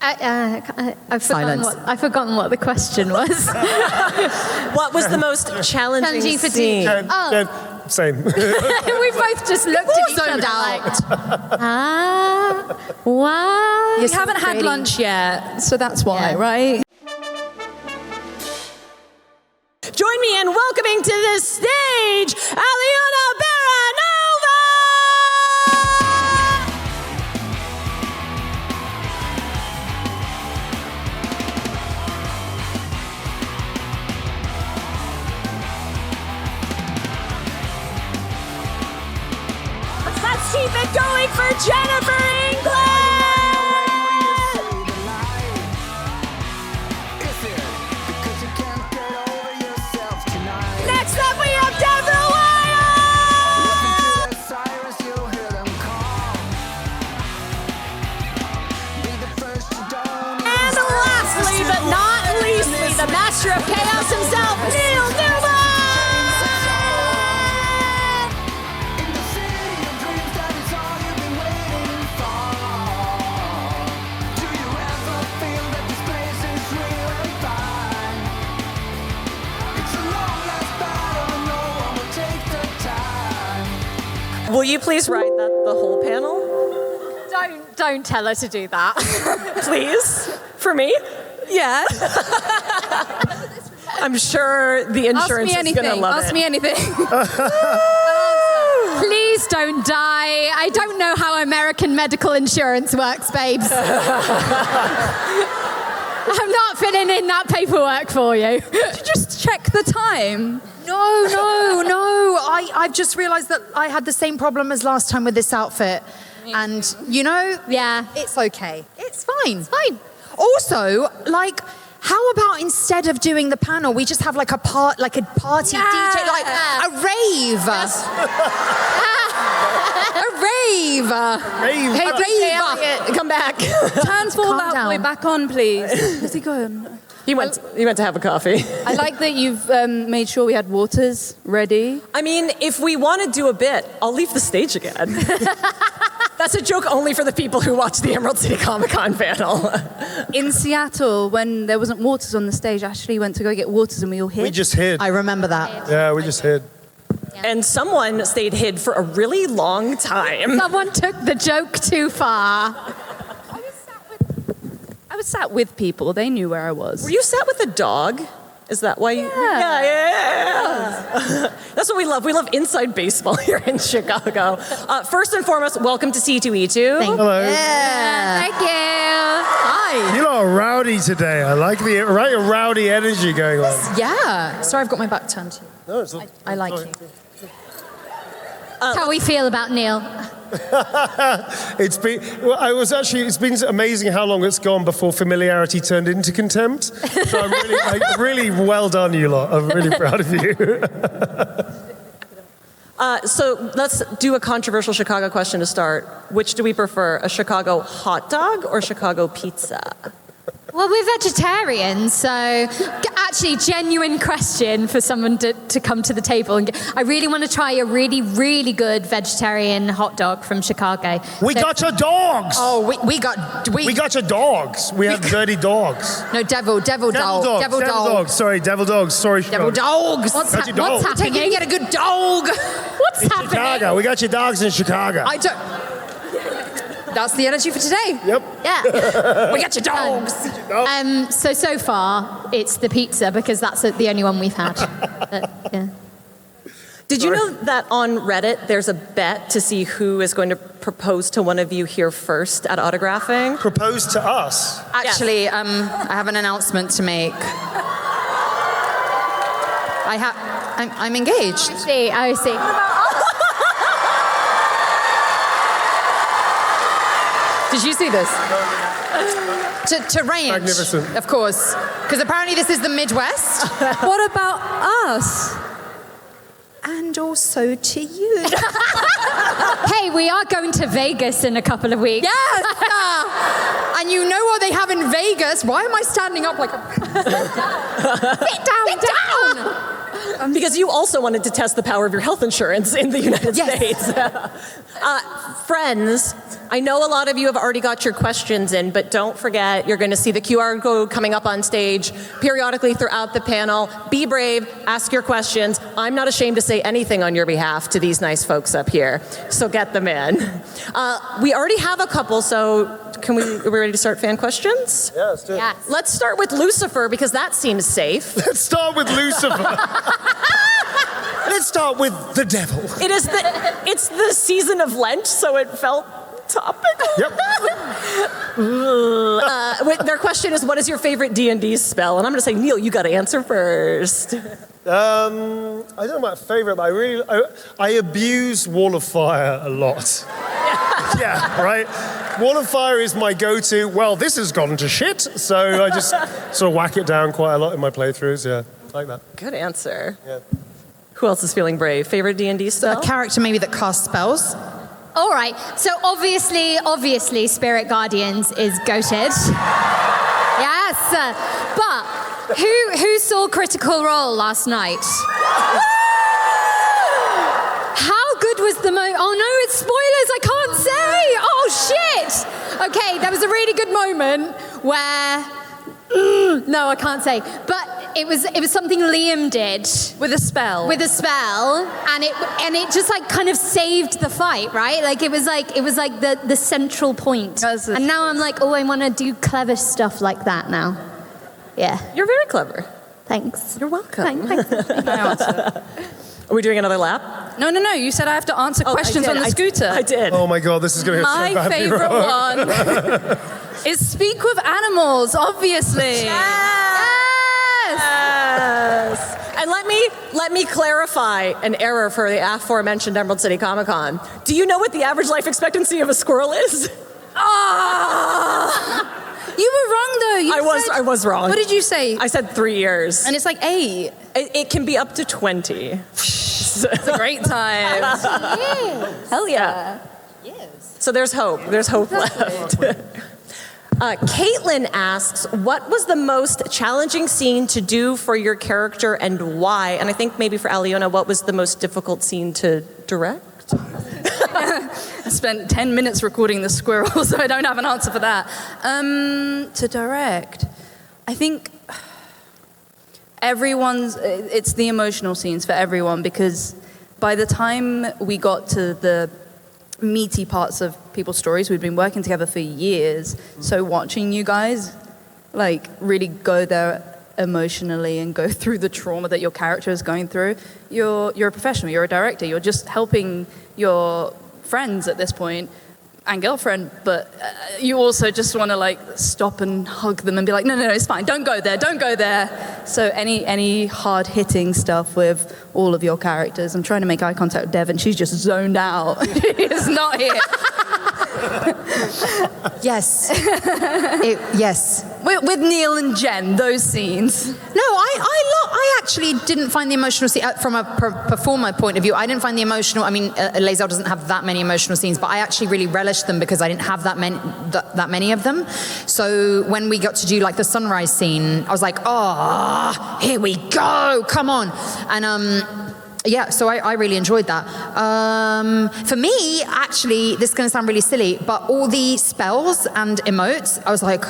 I've forgotten what the question was. What was the most challenging for scene? Same. We both just looked at each other like, what? You haven't had lunch yet, so that's why, right? Join me in welcoming to the stage, Aliona Baranova! Let's keep it going for Jennifer England! Next up we have Devora Wilde! And lastly but not leastly, the master of chaos himself, Newbon! Will you please ride the whole panel? Don't tell her to do that. Please? For me? Yeah. I'm sure the insurance is going to love it. Ask me anything. Please don't die. I don't know how American medical insurance works, babes. I'm not filling in that paperwork for you. Did you just check the time? No. I've just realised that I had the same problem as last time with this outfit. And, Yeah. it's okay. It's fine. It's fine. Also, how about instead of doing the panel, we just have a party DJ, a rave. A rave. Hey, rave. Come back. Turns fall Calm out, down. boy, back on, please. Where's he going? He went to have a coffee. I like that you've made sure we had waters ready. I mean, if we want to do a bit, I'll leave the stage again. That's a joke only for the people who watch the Emerald City Comic Con panel. In Seattle, when there wasn't waters on the stage, Ashley went to go get waters and we all hid. We just hid. I remember that. Yeah, we just hid. And someone stayed hid for a really long time. Someone took the joke too far. I was sat with people. They knew where I was. Were you sat with a dog? Is that why you... Yeah. That's what we love. We love inside baseball here in Chicago. First and foremost, welcome to C2E2. Hello. Yeah. Thank you. Hi. You lot are rowdy today. I like the rowdy energy going on. Yeah. Sorry, I've got my back turned to you. No, it's not. I like you. That's how we feel about Neil. It's been amazing how long it's gone before familiarity turned into contempt. So I'm really well done, you lot. I'm really proud of you. So let's do a controversial Chicago question to start. Which do we prefer, a Chicago hot dog or Chicago pizza? Well, we're vegetarians, so actually genuine question for someone to come to the table. And I really want to try a really, really good vegetarian hot dog from Chicago. We got your dogs. Oh, we got your dogs. We have dirty dogs. No, devil dogs. Sorry, devil dogs. Sorry, Devil Chicago. dogs. What's Got your dog. happening? You can get a good dog. What's In happening? Chicago. We got your dogs in Chicago. I don't. That's the energy for today. Yep. Yeah. We got your dogs. So far, it's the pizza because that's the only one we've had. Yeah. Did you know that on Reddit there's a bet to see who is going to propose to one of you here first at autographing? Propose to us. Actually, I have an announcement to make. I'm engaged. I see. Did you see this? To range. Magnificent. Of course. Because apparently this is the Midwest. What about us? And also to you. Hey, we are going to Vegas in a couple of weeks. Yes! And you know what they have in Vegas? Why am I standing up like a... Sit down! Because you also wanted to test the power of your health insurance in the United States. Friends, I know a lot of you have already got your questions in, but don't forget, you're going to see the QR code coming up on stage periodically throughout the panel. Be brave, ask your questions. I'm not ashamed to say anything on your behalf to these nice folks up here, so get them in. We already have a couple, so are we ready to start fan questions? Yeah, let's do it. Yes. Let's start with Lucifer, because that seems safe. Let's start with Lucifer. Let's start with the devil. It's the season of Lent, so it felt topical. Yep. Their question is, what is your favorite D&D spell? And I'm going to say, Neil, you got to answer first. I don't know about favorite, but I abuse Wall of Fire a lot. Yeah, right? Wall of Fire is my go-to. Well, this has gone to shit, so I just sort of whack it down quite a lot in my playthroughs. Yeah, like that. Good answer. Yeah. Who else is feeling brave? Favorite D&D spell? A character maybe that casts spells. All right. So obviously, Spirit Guardians is goated. Yes. But who saw Critical Role last night? How good was the Oh no, it's spoilers. I can't say. Oh shit. Okay, there was a really good moment where. No, I can't say. But it was something Liam did With a spell. and it just like kind of saved the fight, right? Like it was like the central point. And now I'm like, I want to do clever stuff like that now. Yeah. You're very clever. Thanks. You're welcome. Thanks. Are we doing another lap? No. You said I have to answer questions on the scooter. I did. Oh my God, this is going to go so My badly favorite wrong. one is Speak with Animals, obviously. Yes. And let me clarify an error for the aforementioned Emerald City Comic Con. Do you know what the average life expectancy of a squirrel is? You were wrong though. I was wrong. What did you say? I said 3 years. And it's like 8. It can be up to 20. It's a great time. Hell yeah. Yes. So there's hope. There's hope left. Caitlin asks, what was the most challenging scene to do for your character and why? And I think maybe for Aliona, what was the most difficult scene to direct? I spent 10 minutes recording the squirrel, so I don't have an answer for that. To direct, I think it's the emotional scenes for everyone, because by the time we got to the meaty parts of people's stories, we'd been working together for years, so watching you guys like really go there emotionally and go through the trauma that your character is going through, you're a professional, you're a director, you're just helping your friends at this point and girlfriend, but you also just want to like stop and hug them and be like, no, it's fine, don't go there. So any hard-hitting stuff with all of your characters. I'm trying to make eye contact with Dev and she's just zoned out. She is not here. Yes. Yes. With Neil and Jen, those scenes. No, I actually didn't find the emotional scene, from a performer point of view, I didn't find the emotional, Lae'zel doesn't have that many emotional scenes, but I actually really relished them because I didn't have that many of them. So when we got to do like the sunrise scene, I was like, oh, here we go, come on. And yeah, so I really enjoyed that. For me, actually, this is going to sound really silly, but all the spells and emotes, I was like,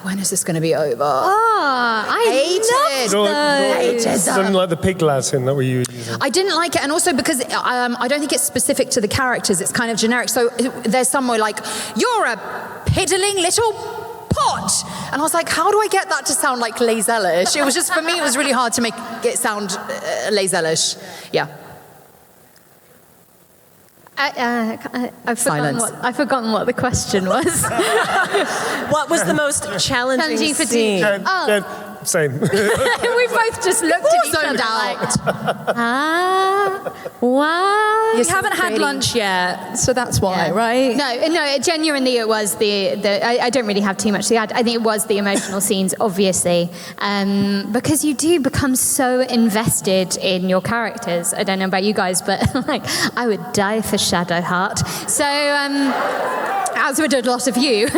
when is this going to be over? I loved those. Something like the pig Latin that we were using. I didn't like it, and also because I don't think it's specific to the characters, it's kind of generic. So there's somewhere like, you're a piddling little pot. And I was like, how do I get that to sound like Lae'zel-ish? It was just, for me, it was really hard to make it sound Lae'zel-ish. Yeah. I've forgotten what the question was. What was the most challenging Challenging for scene? Same. We both just looked at each other like, what? You haven't had lunch yet, so that's why, right? No, genuinely it was I don't really have too much to add. I think it was the emotional scenes, obviously, because you do become so invested in your characters. I don't know about you guys, but like I would die for Shadowheart. So as would a lot of you.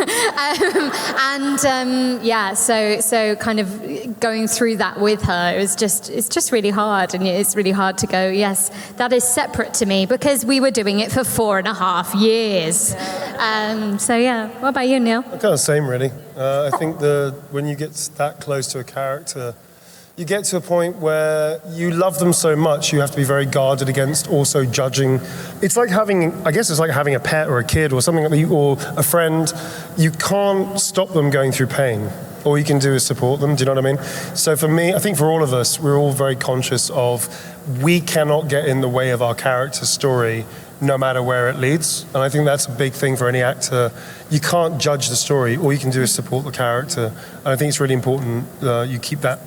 So kind of going through that with her it's just really hard, and it's really hard to go, yes, that is separate to me, because we were doing it for 4.5 years. What about you, Neil? Kind of the same, really. I think when you get that close to a character, you get to a point where you love them so much, you have to be very guarded against also judging. It's like having a pet or a kid or something, or a friend. You can't stop them going through pain. All you can do is support them, do you know what I mean? So for me, I think for all of us, we're all very conscious of we cannot get in the way of our character's story no matter where it leads. And I think that's a big thing for any actor. You can't judge the story. All you can do is support the character. And I think it's really important you keep that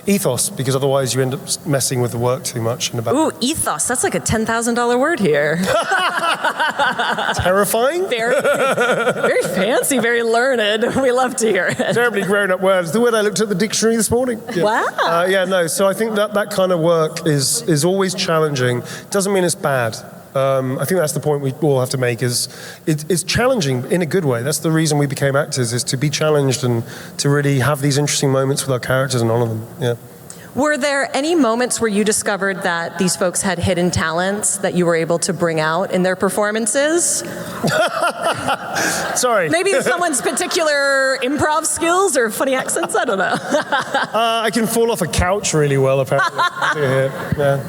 ethos, because otherwise you end up messing with the work too much. Ooh, ethos. That's like a $10,000 word here. Terrifying? Very fancy, very learned. We love to hear it. Terribly grown-up words. The word I looked at the dictionary this morning. Yeah. Wow. So I think that kind of work is always challenging. Doesn't mean it's bad. I think that's the point we all have to make, is it's challenging in a good way. That's the reason we became actors, is to be challenged and to really have these interesting moments with our characters and honor them. Yeah. Were there any moments where you discovered that these folks had hidden talents that you were able to bring out in their performances? Sorry. Maybe someone's particular improv skills or funny accents? I don't know. I can fall off a couch really well, apparently. Yeah.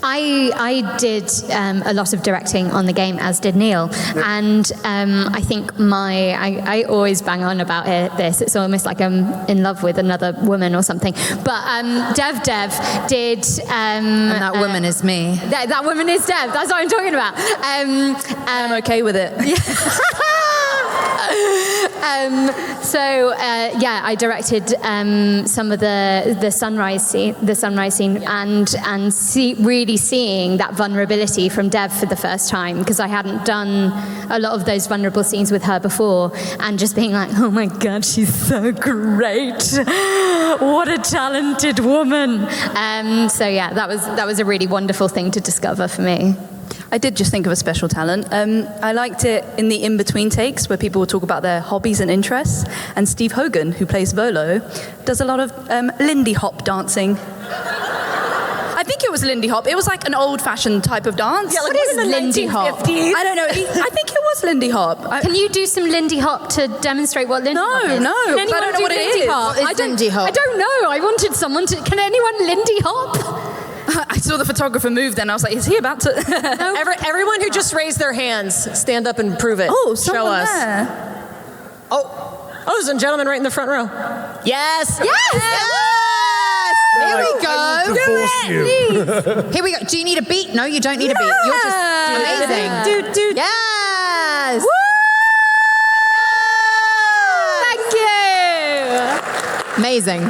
I did a lot of directing on the game, as did Neil, and I think I always bang on about this. It's almost like I'm in love with another woman or something. But Dev did, and that woman is me. That woman is Dev. That's what I'm talking about. I'm okay with it. I directed some of the sunrise scene, and really seeing that vulnerability from Dev for the first time, because I hadn't done a lot of those vulnerable scenes with her before, and just being like, oh my God, she's so great! What a talented woman! That was a really wonderful thing to discover for me. I did just think of a special talent. I liked it in the in-between takes where people would talk about their hobbies and interests. And Steve Hogan, who plays Volo, does a lot of Lindy Hop dancing. I think it was Lindy Hop. It was like an old-fashioned type of dance. Yeah, like what is Lindy Hop? I don't know. I think it was Lindy Hop. Can you do some Lindy Hop to demonstrate what Lindy Hop is? No, I don't know what it is. I don't know. I wanted someone to... Can anyone Lindy Hop? I saw the photographer move then. I was like, is he about to... Everyone who just raised their hands, stand up and prove it. Oh, show us. There. Oh, there's a gentleman right in the front row. Yes! Here we go. Here we go. Do you need a beat? No, you don't need a beat. You're just amazing. Dude. Yes. Woo! Thank you. Amazing.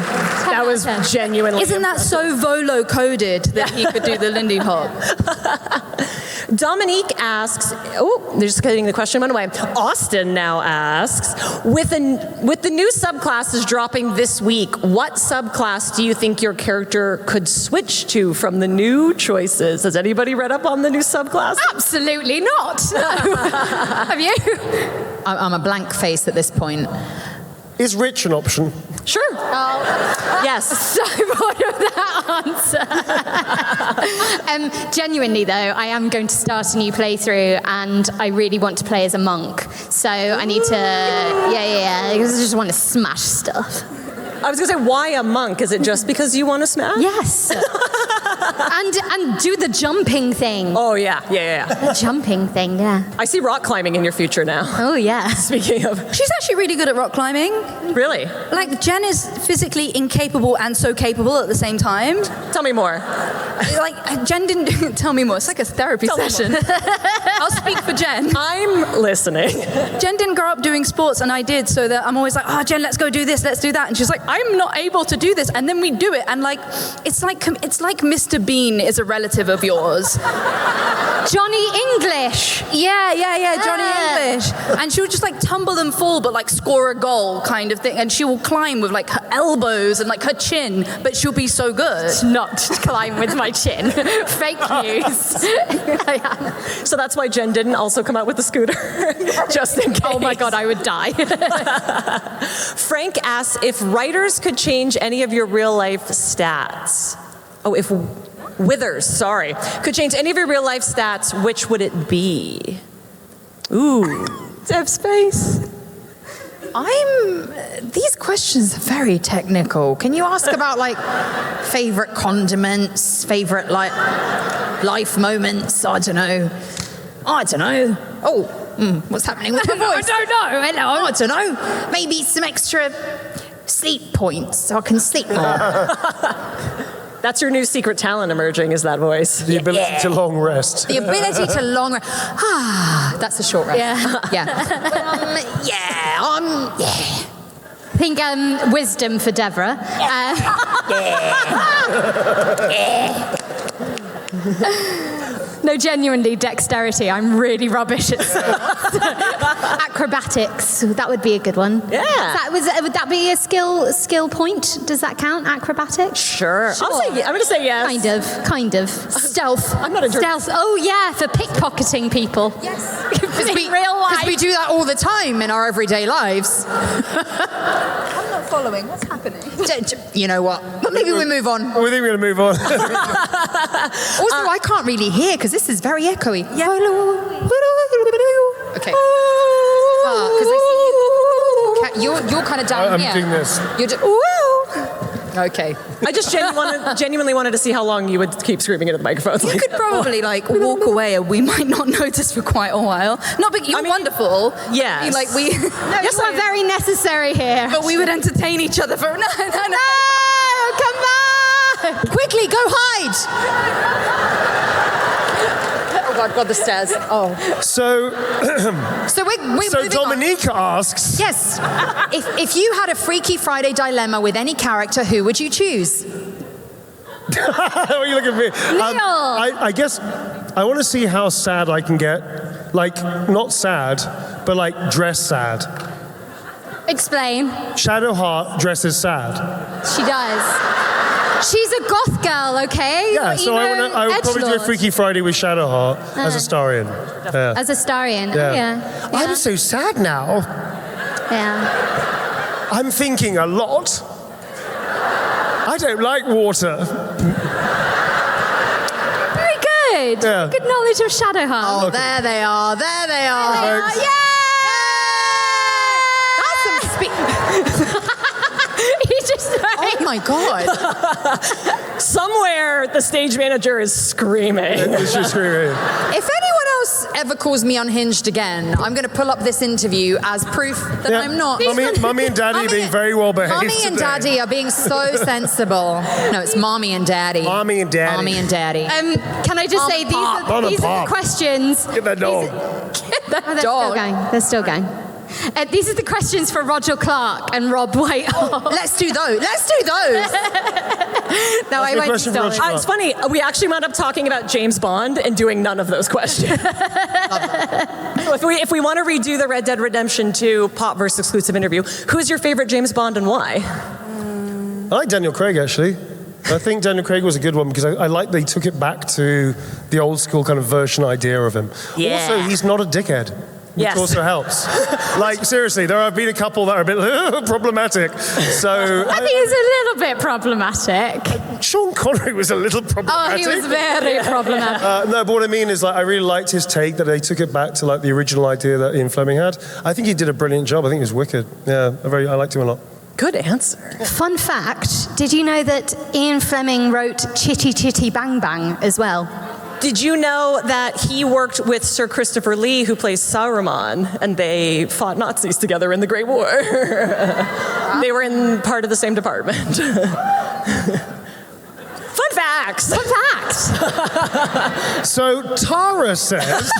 That was genuinely Isn't that so Volo coded that he could do the Lindy Hop? Dominique asks, they're just getting the question one away. Austin now asks, with the new subclasses dropping this week, what subclass do you think your character could switch to from the new choices? Has anybody read up on the new subclass? Absolutely not. Have you? I'm a blank face at this point. Is rich an option? Sure. Yes. So proud of that answer. Genuinely, though, I am going to start a new playthrough, and I really want to play as a monk. So I need to, because I just want to smash stuff. I was going to say, why a monk? Is it just because you want to smash? Yes. and do the jumping thing. Oh, yeah. The jumping thing, yeah. I see rock climbing in your future now. Oh, yeah. Speaking of... She's actually really good at rock climbing. Really? Like, Jen is physically incapable and so capable at the same time. Tell me more. Like, Jen didn't... Tell me more. It's like a therapy session. I'll speak for Jen. I'm listening. Jen didn't grow up doing sports, and I did, so that I'm always like, Jen, let's go do this, let's do that. And she's like, I'm not able to do this. And then we do it, and like, it's like Mr. Mr. Bean is a relative of yours. Johnny English. Yeah, Johnny English. And she would just like tumble and fall, but like score a goal kind of thing. And she will climb with like her elbows and like her chin, but she'll be so good. Not climb with my chin. Fake news. So that's why Jen didn't also come out with the scooter, just in case. Oh my God, I would die. Frank asks if writers could change any of your real life stats. Oh, if Withers, sorry, could change any of your real life stats, which would it be? Ooh. Dev Space. These questions are very technical. Can you ask about like favorite condiments, favorite like life moments? I don't know. Oh, what's happening with my voice? I don't know. Hello. I don't know. Maybe some extra sleep points so I can sleep more. That's your new secret talent emerging, is that voice. The ability to long rest. The ability to long rest. That's a short rest. Yeah. I think wisdom for Devora. No, genuinely, dexterity. I'm really rubbish at acrobatics. That would be a good one. Yeah. Would that be a skill point? Does that count? Acrobatics? Sure. I'm going to say yes. Kind of. Stealth. I'm not a jerk. Stealth. Oh yeah, for pickpocketing people. Yes. In real life. Because we do that all the time in our everyday lives. I'm not following. What's happening? You know what? Well, maybe we move on. We think we're going to move on. Also, I can't really hear because this is very echoey. Yeah. Okay. Because I see you're kind of down I'm here. doing this. You're just, okay. I just genuinely wanted to see how long you would keep screaming into the microphones. You could probably like walk away and we might not notice for quite a while. Not because you're wonderful. Yes. Like we No, you are very necessary here. but we would entertain each other for no. Come back! Quickly, go hide! Oh God, the stairs. Oh. So we're moving on. Dominique asks. Yes. If you had a Freaky Friday dilemma with any character, who would you choose? What are you looking at me? I guess I want to see how sad I can get. Like, not sad, but like dress sad. Explain. Shadowheart dresses sad. She does. She's a goth girl, okay? Yeah, so I would probably do a Freaky Friday with Shadowheart as Astarion. Yeah. As Astarion. Yeah. I'm so sad now. Yeah. I'm thinking a lot. I don't like water. Very good. Yeah. Good knowledge of Shadowheart. Oh, there they are. There they are. Thanks. Yeah! That's some He just Oh my God. Somewhere the stage manager is screaming. It's just screaming. If anyone else ever calls me unhinged again, I'm going to pull up this interview as proof that I'm not. Mummy and Daddy are being very well behaved. Mommy and today. Daddy are being so sensible. No, it's Mommy and Daddy. Mommy and Daddy. Mommy and Daddy. can I just say these are the questions. Get that dog. They're still going. These are the questions for Roger Clark and Rob Whitehall. Let's do those. No, I won't question for stop Roger. it. It's funny, we actually wound up talking about James Bond and doing none of those questions. So if we want to redo the Red Dead Redemption 2 Popverse exclusive interview, who's your favorite James Bond and why? I like Daniel Craig, actually. I think Daniel Craig was a good one because I like they took it back to the old school kind of version idea of him. Yeah. Also, he's not a dickhead. Which Yes. also helps. Like, seriously, there have been a couple that are a bit problematic. So I think it's a little bit problematic. Sean Connery was a little Oh, problematic. he was very problematic. No, but what I mean is, like, I really liked his take that they took it back to like the original idea that Ian Fleming had. I think he did a brilliant job. I think it was wicked. Yeah, I liked him a lot. Good answer. Fun fact, did you know that Ian Fleming wrote Chitty Chitty Bang Bang as well? Did you know that he worked with Sir Christopher Lee, who plays Saruman, and they fought Nazis together in the Great War? They were in part of the same department. Fun facts. Fun fact. So Tara says,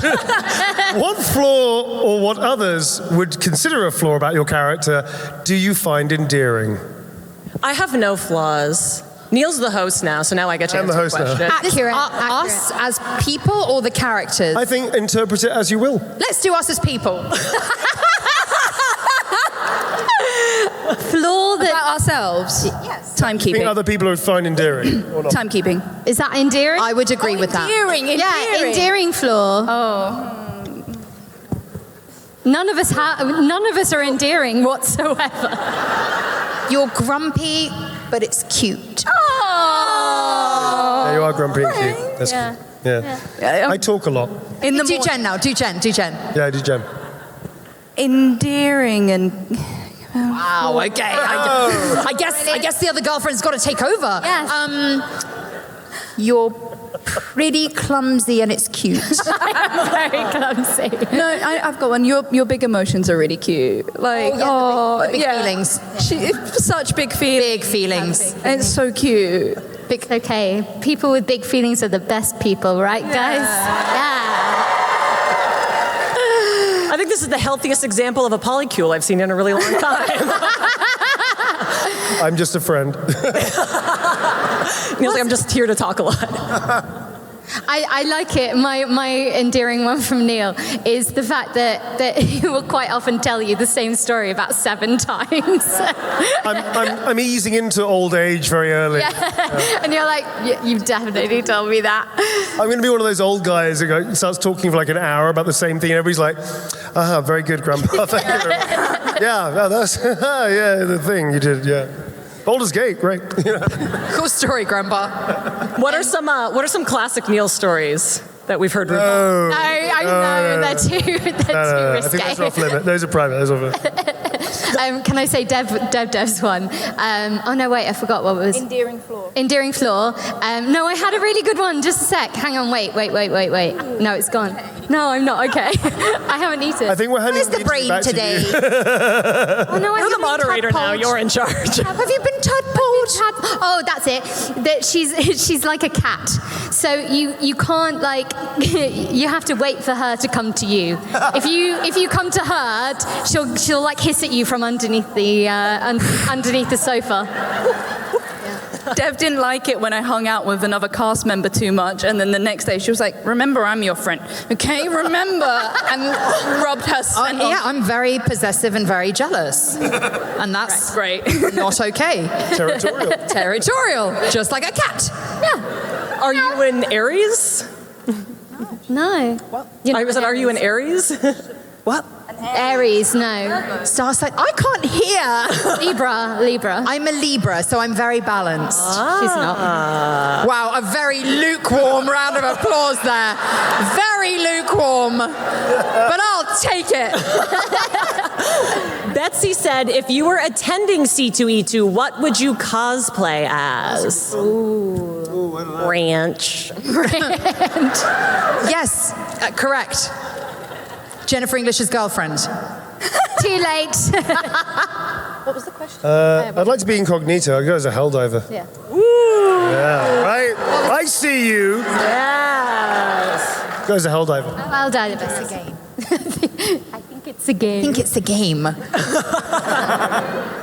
what flaw or what others would consider a flaw about your character do you find endearing? I have no flaws. Neil's the host now, so now I get to I'm the answer host now. question. Accurate. Us as people or the characters? I think interpret it as you will. Let's do us as people. Flaw that About ourselves. Yes. I think Timekeeping. other people are fine endearing or not. Timekeeping. is that endearing? I would agree with that. Endearing. Yeah, endearing flaw. Oh. None of us are endearing whatsoever. You're grumpy, but it's cute. Yeah, you are grumpy and cute. That's Yeah. good. Yeah. I talk a lot. In the Do morning. Jen now. Do Jen. Yeah, I do, Jen. Endearing and Wow. Okay. I guess the other girlfriend's got to take over. Yes. You're pretty clumsy and it's cute. I'm very clumsy. no, I've got one. Your big emotions are really cute. Like the big feelings. Such big feelings. Big feelings. It's so cute. It's okay. People with big feelings are the best people, right, guys? Yeah. I think this is the healthiest example of a polycule I've seen in a really long time. I'm just a friend. Neil's like, I'm just here to talk a lot. I like it. My endearing one from Neil is the fact that he will quite often tell you the same story about 7 times. I'm easing into old age very early. And you're like, you've definitely told me that. I'm going to be one of those old guys who starts talking for like an hour about the same thing. And everybody's like, very good, Grandpa. Thank you very much. Yeah, no, that's the thing you did, yeah. Baldur's Gate, great. Cool story, Grandpa. What are some classic Neil stories that we've heard? No, I know, they're too I risque. think that's off limit. Those are private. Those are off limit. Can I say Dev's one? Oh no, wait, I forgot what it was. Endearing flaw. Endearing flaw. No, I had a really good one. Just a sec. Hang on. Wait. No, it's gone. No, I'm not okay. I haven't eaten. I think we're handing Where's the brain back to today? you. Oh, no, You're the moderator now. You're in charge. Have you been tadpoled? Oh, that's it. That she's like a cat. So you can't like you have to wait for her to come to you. If you come to her, she'll like hiss at you from underneath the underneath the sofa. Dev didn't like it when I hung out with another cast member too much, and then the next day she was like, "Remember, I'm your friend, okay? Remember," and rubbed her scent on. Yeah, I'm very possessive and very jealous, and that's Great. not okay. Territorial, just like a cat. Yeah. Are you in Aries? No. Are you in Aries? What? Aries, no. Star sign. I can't hear. Libra. I'm a Libra, so I'm very balanced. She's not. Wow, a very lukewarm round of applause there. Very lukewarm, but I'll take it. Betsy said, if you were attending C2E2, what would you cosplay as? Ranch. Yes, correct. Jennifer English's girlfriend. Too late. What was the question? I'd like to be incognito. I'd go as a helldiver. Yeah. Yeah, right? I see you. Yes. Go as a helldiver. I'll die the best again. I think it's a game. I think it's a game.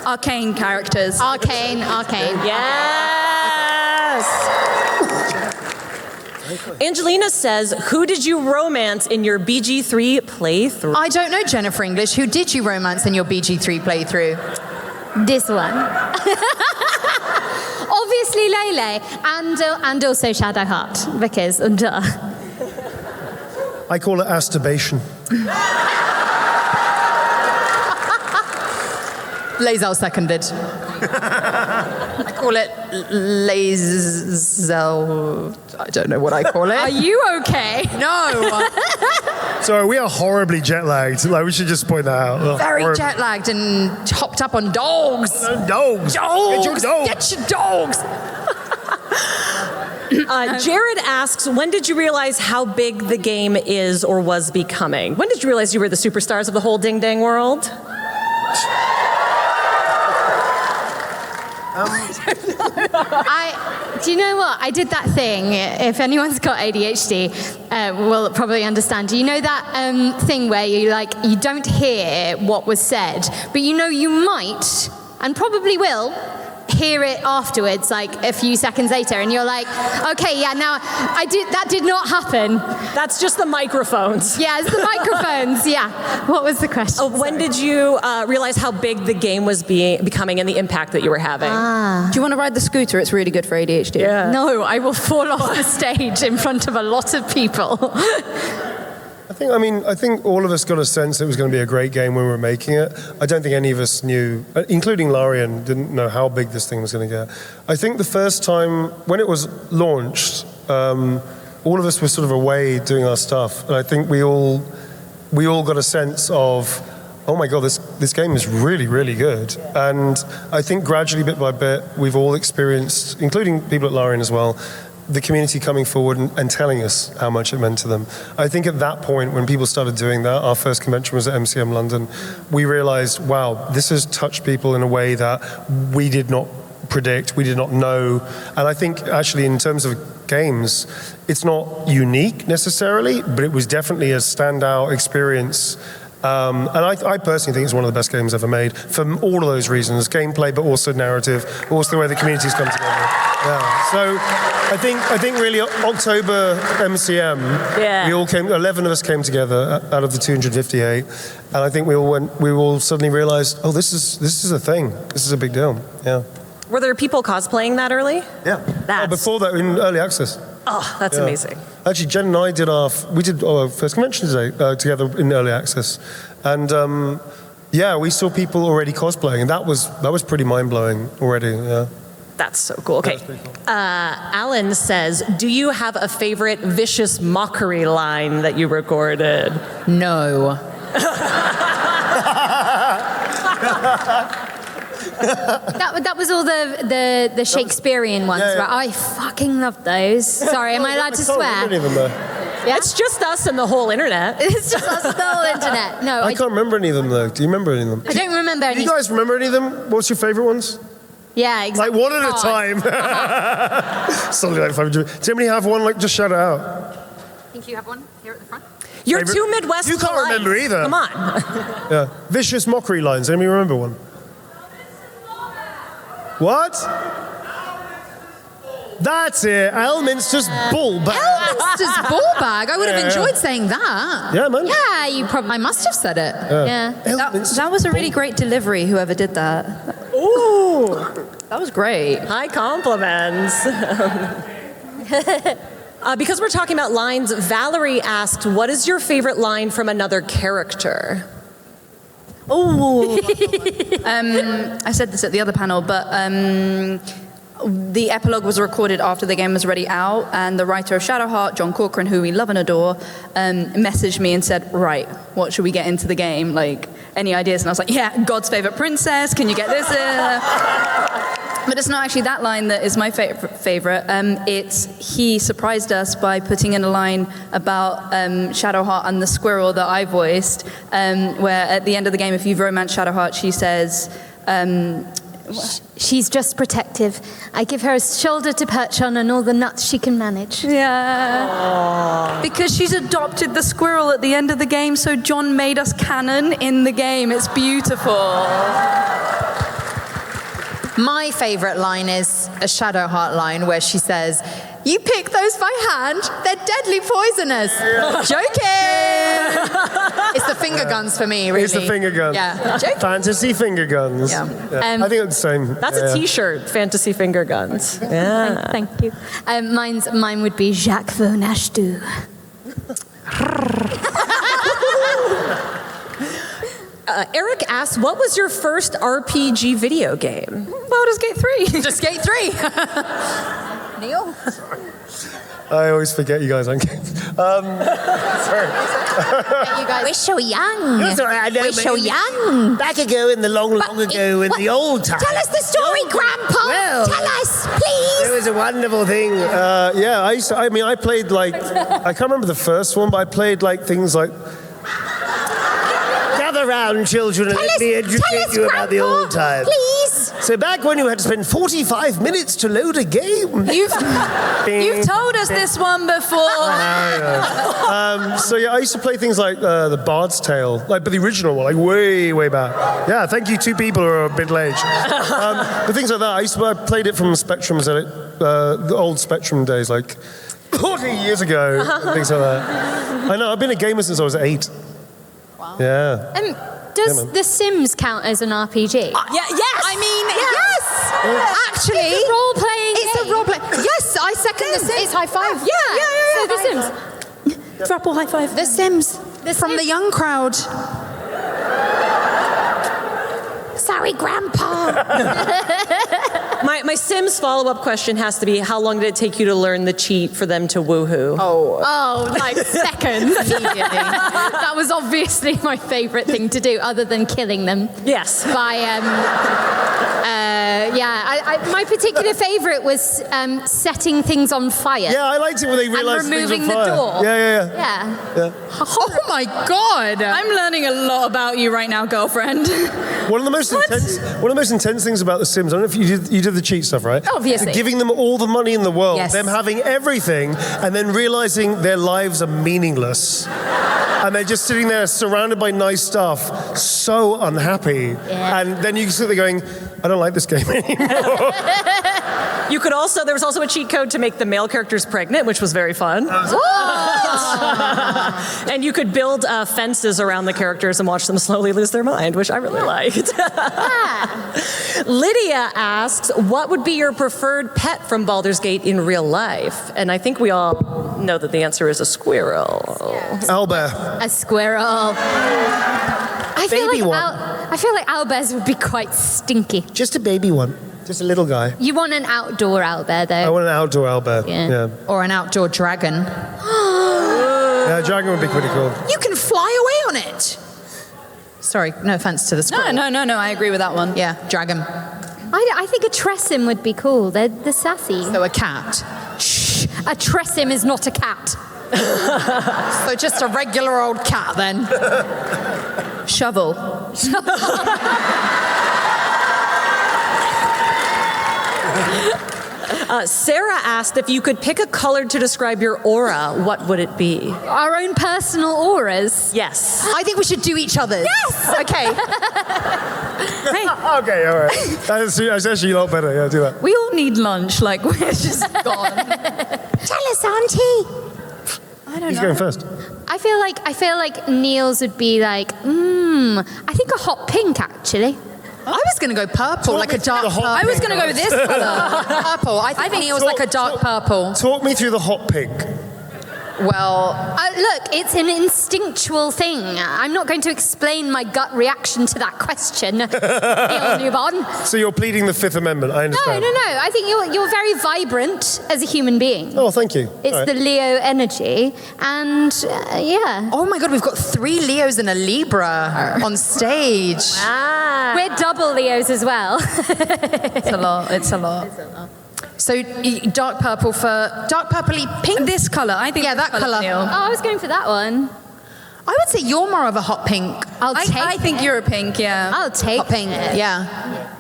Arcane characters. Arcane. Yes. Angelina says, who did you romance in your BG3 playthrough? I don't know, Jennifer English. Who did you romance in your BG3 playthrough? This one. Obviously Lele and also Shadowheart because I call it asturbation. Lae'zel seconded. I call it Lae'zel. I don't know what I call it. Are you okay? No. Sorry, we are horribly jet lagged. Like, we should just point that out. Very Horrible. jet lagged and hopped up on dogs. Dogs. Get your dogs. Get your dogs. Jared asks, when did you realize how big the game is or was becoming? When did you realize you were the superstars of the whole ding dang world? Do you know what? I did that thing. If anyone's got ADHD, will probably understand. Do you know that thing where you don't hear what was said, but you know you might and probably will hear it afterwards, like a few seconds later, and you're like, okay, yeah, now that did not happen. That's just the microphones. Yeah, it's the microphones. Yeah. What was the question? Oh, when did you realize how big the game was becoming and the impact that you were having? Do you want to ride the scooter? It's really good for ADHD. Yeah. No, I will fall off the stage in front of a lot of people. I think all of us got a sense it was going to be a great game when we were making it. I don't think any of us knew, including Larian, didn't know how big this thing was going to get. I think the first time, when it was launched, all of us were sort of away doing our stuff. And I think we all got a sense of, oh my God, this game is really, really good. And I think gradually, bit by bit, we've all experienced, including people at Larian as well, the community coming forward and telling us how much it meant to them. I think at that point, when people started doing that, our first convention was at MCM London, we realized, wow, this has touched people in a way that we did not predict, we did not know. And I think actually in terms of games, it's not unique necessarily, but it was definitely a standout experience. And I personally think it's one of the best games ever made for all of those reasons, gameplay, but also narrative, also the way the communities come together. Yeah. So I think really October MCM, we all came, 11 of us came together out of the 258, and I think we all suddenly realized, oh, this is a thing. This is a big deal. Yeah. Were there people cosplaying that early? Yeah. Before that, in early access. Oh, that's amazing. Actually, Jen and I did our first convention today together in early access, and we saw people already cosplaying, and that was pretty mind blowing already. Yeah. That's so cool. Okay. Cool. Alan says, do you have a favorite vicious mockery line that you recorded? No. That was all the Shakespearean ones, right? I fucking loved those. Sorry, am I allowed to swear? Yeah? It's just us and the whole internet. It's just us and the whole internet. No, I can't remember any of them though. Do you remember any of them? I don't remember any. Do you guys remember any of them? What's your favorite ones? Yeah, exactly. Like one at a time. Something like 500. Does anybody have one? Like, just shout it out. I think you have one here at the front. You're too Midwest. You can't remember either. Come on. Yeah. Vicious mockery lines. Anybody remember one? What? That's it. Elminster's bull bag. Elminster's bull bag. I would have enjoyed saying that. Yeah, man. Yeah, you probably. I must have said it. Yeah. That was a really great delivery, whoever did that. Ooh. That was great. High compliments. Because we're talking about lines, Valerie asked, what is your favorite line from another character? Oh, I said this at the other panel, but the epilogue was recorded after the game was already out, and the writer of Shadowheart, John Corcoran, who we love and adore, messaged me and said, right, what should we get into the game? Like, any ideas? And I was like, yeah, God's favorite princess, can you get this? But it's not actually that line that is my favorite. He surprised us by putting in a line about Shadowheart and the squirrel that I voiced, where at the end of the game, if you've romanced Shadowheart, she says, she's just protective. I give her a shoulder to perch on and all the nuts she can manage. Yeah. Aww. Because she's adopted the squirrel at the end of the game, so John made us canon in the game. It's beautiful. My favorite line is a Shadowheart line where she says, "You pick those by hand, they're deadly poisonous." Joking! It's the finger guns for me, really. It's the finger guns. Yeah. Fantasy finger guns. Yeah. I think it's the same. That's a t-shirt, Fantasy Finger Guns. Yeah. Thank you. Mine would be Jacques Von Ashtu. Eric asks, what was your first RPG video game? Baldur's Gate 3. Just Gate 3. Neil? Sorry. I always forget you guys on games. Sorry. You guys, we're so young. That's all right, I know, We're so young. Back ago in the long ago in the old time. Tell us the story, Grandpa. Well, tell us, please. It was a wonderful thing. I played like, I can't remember the first one, but I played like things like, gather round, children, and let me educate you about the old times. Please. So back when you had to spend 45 minutes to load a game. You've told us this one before. So yeah, I used to play things like the Bard's Tale, but the original one, like way back. Yeah, thank you, 2 people who are middle-aged. But things like that. I played it from Spectrum's, the old Spectrum days, like 40 years ago, and things like that. I know, I've been a gamer since I was 8. Wow. Yeah. Does The Sims count as an RPG? Yes! I mean, yes! Actually, It's a role-playing it's a game. role-play. Yes, I second The Sims. It's high five. Yeah. So The Sims. Thruple high five. The Sims. From the young crowd. Sorry, Grandpa. My Sims follow-up question has to be, how long did it take you to learn the cheat for them to woohoo? Oh, like seconds. Immediately. That was obviously my favorite thing to do, other than killing them. Yes. My particular favorite was setting things on fire. Yeah, I liked it when they realized things removing on the fire. door. Yeah. Oh my God. I'm learning a lot about you right now, girlfriend. One of the most intense things about The Sims, I don't know if you did the cheat stuff, right? Obviously. Giving them all the money in the world, Yes. them having everything, and then realizing their lives are meaningless. And they're just sitting there surrounded by nice stuff, so unhappy. Yeah. And then you sit there going, I don't like this game anymore. There was also a cheat code to make the male characters pregnant, which was very fun. And you could build fences around the characters and watch them slowly lose their mind, which I really liked. Lydia asks, what would be your preferred pet from Baldur's Gate in real life? And I think we all know that the answer is a squirrel. Owlbear. A squirrel. I feel Baby one. like owlbears would be quite stinky. Just a baby one. Just a little guy. You want an outdoor owlbear, though. I want an outdoor owlbear. Yeah. Or an outdoor dragon. Yeah, dragon would be pretty cool. You can fly away on it. Sorry, no offense to the squirrel. No, I agree with that one. Yeah, dragon. I think a tressim would be cool. They're sassy. So a cat. Shh, a tressim is not a cat. So just a regular old cat then. Shovel. Sarah asked, if you could pick a color to describe your aura, what would it be? Our own personal auras. Yes. I think we should do each other's. Yes! Okay. Okay, all right. That's actually a lot better. Yeah, do that. We all need lunch, like we're just gone. Tell us, Auntie. I don't Who's know. going first? I feel like Neil's would be like, I think a hot pink, actually. I was going to go purple, like a dark the hot purple. pink. I was going to go with this color. Purple. I think Neil's like a dark purple. Talk me through the hot pink. Well, Look, it's an instinctual thing. I'm not going to explain my gut reaction to that question, Neil Newbon. So you're pleading the Fifth Amendment, I No. understand. I think you're very vibrant as a human being. Oh, thank you. It's All right. the Leo energy, and yeah. oh my God, we've got 3 Leos and a Libra on stage. We're double Leos as well. It's a lot. So dark purple for dark purpley pink. This color, I think. Yeah, that colour. Neil. Oh, I was going for that one. I would say you're more of a hot pink. I think you're a pink, yeah. I'll take Hot pink. it. Yeah.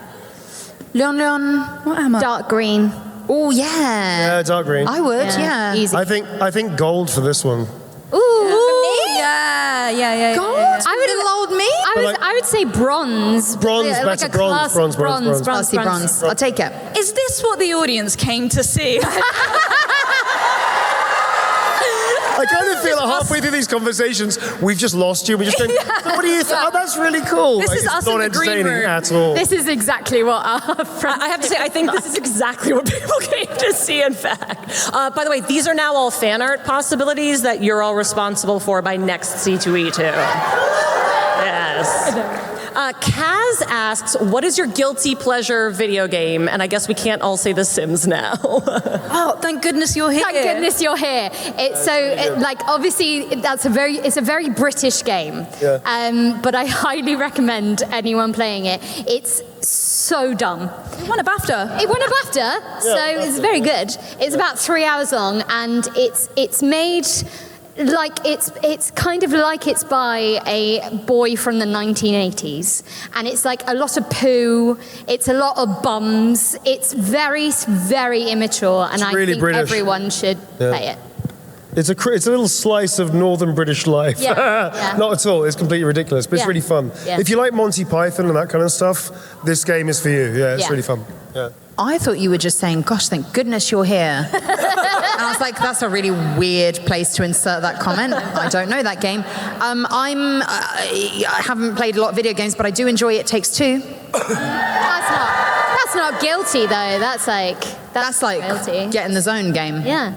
Leon. What am I? Dark green. Oh yeah. Yeah, dark green. I would. Yeah. Easy. I think gold for this one. Ooh. Yeah. God. Little old me. I would say bronze. Bronze, like better. a class- Bronze. Classy bronze. I'll take it. Is this what the audience came to see? I kind of feel like halfway through these conversations, we've just lost you. We're just going, what do you think? Oh, that's really cool. This is it's us not in the green entertaining room. at all. This is exactly what our friends. I have to say, I think this is exactly what people came to see, in fact. By the way, these are now all fan art possibilities that you're all responsible for by next C2E2. Yes. Kaz asks, what is your guilty pleasure video game? And I guess we can't all say The Sims now. Oh, thank goodness you're here. Thank goodness you're here. It's obviously it's a very British game. Yeah. But I highly recommend anyone playing it. It's so dumb. You won a BAFTA. It won a BAFTA, so it's very good. It's about 3 hours long, and it's made like it's kind of like it's by a boy from the 1980s, and it's like a lot of poo, it's a lot of bums, it's very, very immature, and I really think British. everyone should play it. It's a little slice of northern British life. Yeah. Not at all. It's completely ridiculous, but it's Yeah. really fun. Yeah. If you like Monty Python and that kind of stuff, this game is for you. Yeah, it's really fun. Yeah. I thought you were just saying, gosh, thank goodness you're here. And I was like, that's a really weird place to insert that comment. I don't know that game. I haven't played a lot of video games, but I do enjoy It Takes Two. That's not guilty though. That's like guilty. Get in the zone game. Yeah.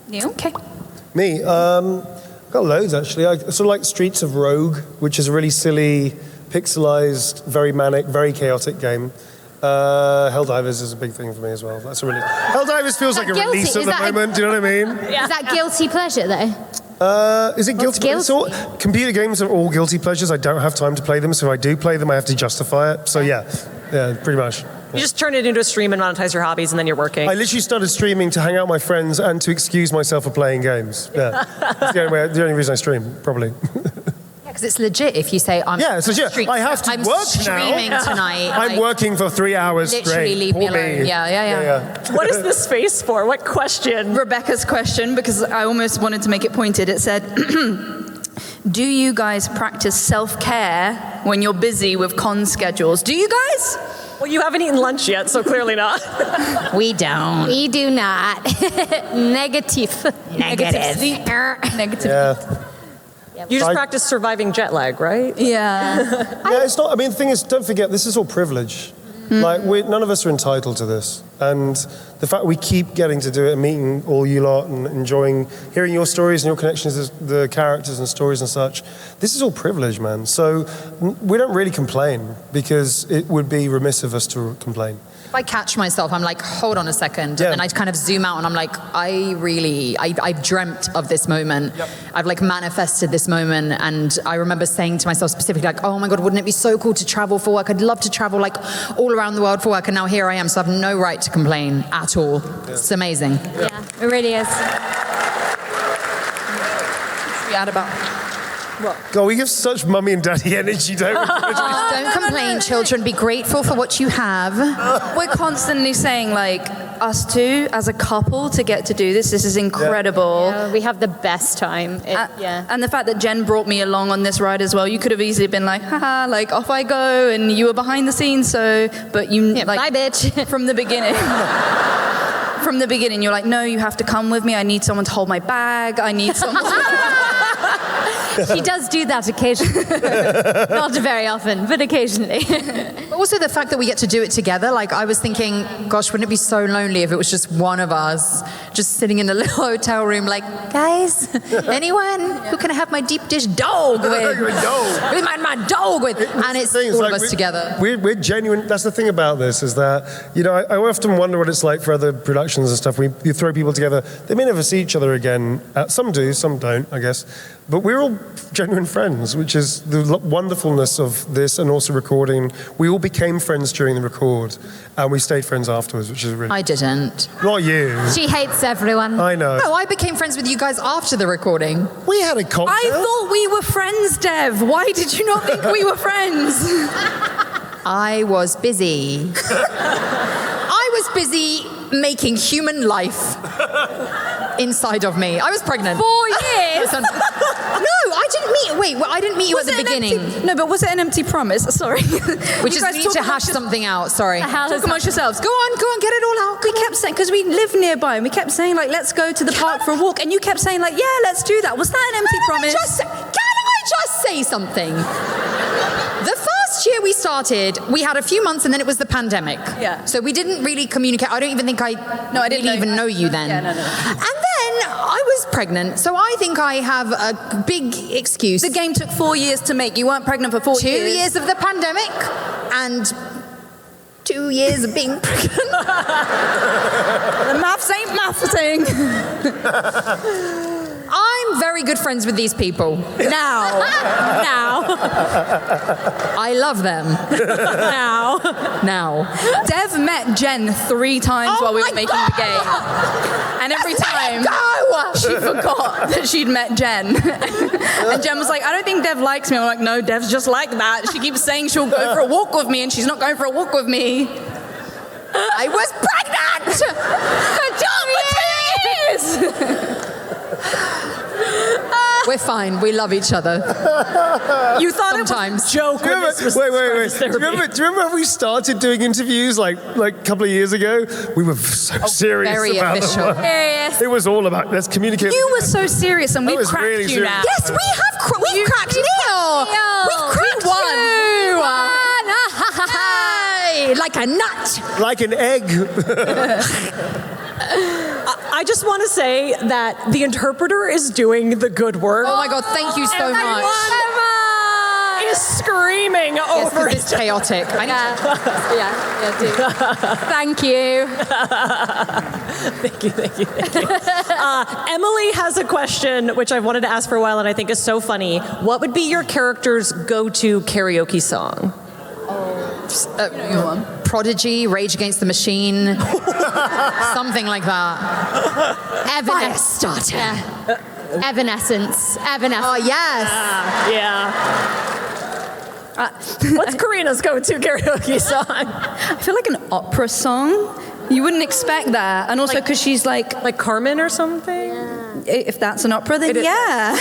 Neil? Okay. Me, I've got loads actually. I sort of like Streets of Rogue, which is a really silly, pixelized, very manic, very chaotic game. Helldivers is a big thing for me as well. Helldivers feels like a guilty? release at the moment. Do you know what I mean? Is that guilty pleasure though? Is it guilty? Guilty? Computer games are all guilty pleasures. I don't have time to play them, so if I do play them, I have to justify it. So yeah, pretty much. You just turn it into a stream and monetize your hobbies, and then you're working. I literally started streaming to hang out with my friends and to excuse myself for playing games. Yeah, that's the only reason I stream, probably. Because it's legit if you say, I'm Yeah, it's legit. I have to I'm work streaming now. tonight. I'm working for 3 hours Literally straight. leave me Poor alone. Yeah. What is this face for? What question? Rebecca's question, because I almost wanted to make it pointed. It said, do you guys practice self-care when you're busy with con schedules? Do you guys? Well, you haven't eaten lunch yet, so clearly not. We don't. We do not. Negative. Negative. Yeah. You just practice surviving jet lag, right? Yeah. Yeah, it's not. I mean, the thing is, don't forget, this is all privilege. Like, none of us are entitled to this. And the fact we keep getting to do it and meeting all you lot and enjoying hearing your stories and your connections to the characters and stories and such, this is all privilege, man. So we don't really complain because it would be remiss of us to complain. If I catch myself, I'm like, hold on a second. Yeah. And I kind of zoom out and I'm like, I've dreamt of this moment. Yep. I've like manifested this moment. And I remember saying to myself specifically like, oh my God, wouldn't it be so cool to travel for work? I'd love to travel like all around the world for work. And now here I am. So I have no right to complain at all. Yeah. It's amazing. Yeah, it really is. We add about. God, we give such mummy and daddy energy, don't we? Don't complain, children. Be grateful for what you have. We're constantly saying, like, us two as a couple to get to do this is incredible. Yeah, we have the best time. And the fact that Jen brought me along on this ride as well, you could have easily been like, haha, like, off I go, and you were behind the scenes, but you, like, bye, bitch. From the beginning. From the beginning, you're like, no, you have to come with me. I need someone to hold my bag. I need someone. She does do that occasionally. Not very often, but occasionally. But also the fact that we get to do it together. Like I was thinking, gosh, wouldn't it be so lonely if it was just one of us just sitting in a little hotel room like, guys, anyone who can I have my deep dish dog with? my dog with. And it's all like of us together. We're genuine. That's the thing about this is that, I often wonder what it's like for other productions and stuff. You throw people together. They may never see each other again. Some do, some don't, I guess. But we're all genuine friends, which is the wonderfulness of this and also recording. We all became friends during the record, and we stayed friends afterwards, which is really... I didn't. Not you. She hates everyone. I know. No, I became friends with you guys after the recording. We had a cocktail. I thought we were friends, Dev. Why did you not think we were friends? I was busy. I was busy making human life inside of me. I was pregnant. 4 years? No, I didn't meet you at the beginning. But was it an empty promise? Sorry. We just need to hash something out, sorry. Talk amongst yourselves. Go on, get it all out. We kept saying, because we live nearby, and we kept saying, like, let's go to the park for a walk, and you kept saying, like, yeah, let's do that. Was that an empty promise? Can I just say something? The first year we started, we had a few months and then it was the pandemic. Yeah. So we didn't really communicate. I don't even think I didn't even know you then. Yeah, no. And then I was pregnant, so I think I have a big excuse. The game took 4 years to make. You weren't pregnant for 4 years. 2 years of the pandemic and 2 years of being pregnant. The maths ain't mathing. I'm I'm very good friends with these people. Now. I love them. Now. Dev met Jen 3 times while we were making the game. And every time she forgot that she'd met Jen. And Jen was like, I don't think Dev likes me. I'm like, no, Dev's just like that. She keeps saying she'll go for a walk with me, and she's not going for a walk with me. I was pregnant for 2 years. We're fine. We love each other. You thought Sometimes. it was a joke. Do you remember, wait. Do you remember when we started doing interviews like a couple of years ago? We were so serious very about official. them. It was all about let's communicate. You were so serious, and we've was cracked really you serious. now. Yes, we've cracked Neil. We've cracked you. Hey, like a nut. Like an egg. I just want to say that the interpreter is doing the good work. Oh my God, thank you so much. Is screaming Yes, over 'cause it's chaotic. I need to- Thank you. Thank you. Emily has a question which I've wanted to ask for a while and I think is so funny. What would be your character's go-to karaoke song? Prodigy, Rage Against the Machine, something like that. Evanescence. Oh yes. Yeah. What's Corinna's go-to karaoke song? I feel like an opera song. You wouldn't expect that. And also because she's like Carmen or something? if that's an opera, then yeah.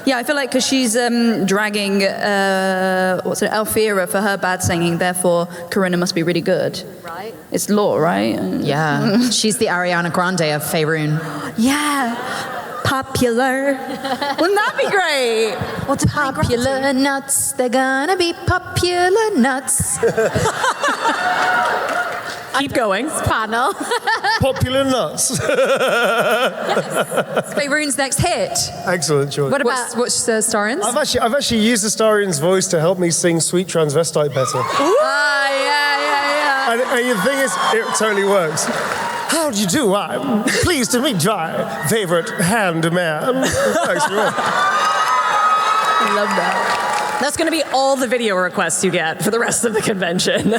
Yeah, I feel like because she's dragging, Alfira for her bad singing, therefore Corinna must be really good. Right. It's law, right? Yeah. She's the Ariana Grande of Faerun. Yeah. Popular. Wouldn't that be great? What's popular nuts? They're gonna be popular nuts. Keep going. Panel. Popular nuts. Faerun's next hit. Excellent choice. What about What's Astarion's? I've actually used Astarion's voice to help me sing Sweet Transvestite better. Yeah. And the thing is, it totally works. How do you do? I'm pleased to meet my favorite hand man. I love that. That's going to be all the video requests you get for the rest of the convention.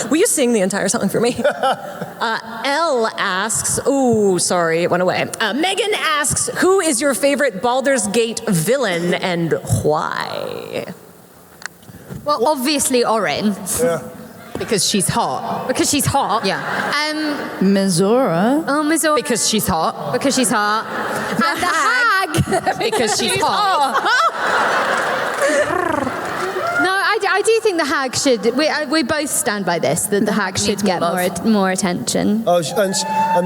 Will you sing the entire song for me? Elle asks, ooh, sorry, it went away. Megan asks, who is your favorite Baldur's Gate villain and why? Well, obviously Orin. Yeah. Because she's hot. Because she's hot. Yeah. Mizora. Oh, Missouri. Because she's hot. Because she's hot. And the hag. Because she's hot. No, I do think the hag should. We both stand by this. That the hag should get more attention. Oh, and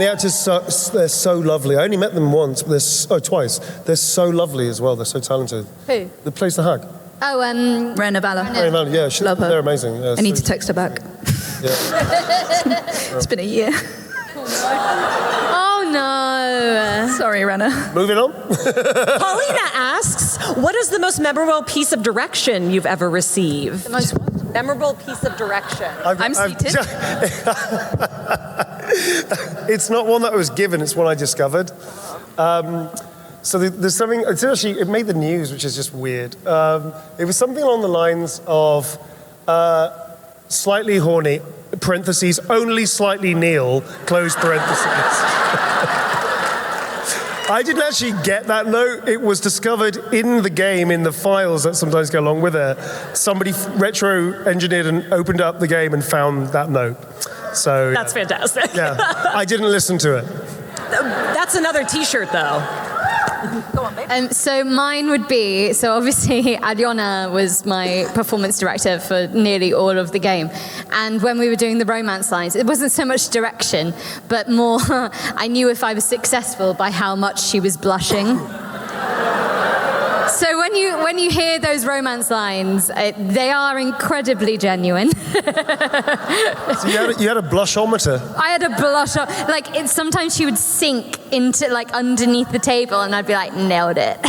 the actors, they're so lovely. I only met them once, but twice. They're so lovely as well. They're so talented. Who? The plays the hag. Oh, Renavala. Yeah, Love her. they're amazing. Yeah, I need to text her back. Yeah. It's been a year. Oh no. Sorry, Rena. Moving on. Paulina asks, what is the most memorable piece of direction you've ever received? The most memorable piece of direction. I'm seated. It's not one that was given, it's one I discovered. So there's something, it made the news, which is just weird. It was something along the lines of slightly horny, parentheses, only slightly Neil, close parentheses. I didn't actually get that note. It was discovered in the game, in the files that sometimes go along with it. Somebody retro-engineered and opened up the game and found that note. So That's fantastic. yeah, I didn't listen to it. That's another t-shirt though. Go on, babe. So mine would be, so obviously Aliona was my performance director for nearly all of the game. And when we were doing the romance lines, it wasn't so much direction, but more, I knew if I was successful by how much she was blushing. So when you hear those romance lines, they are incredibly genuine. So you had a blushometer. I had a blush, sometimes she would sink into underneath the table and I'd be like, nailed it.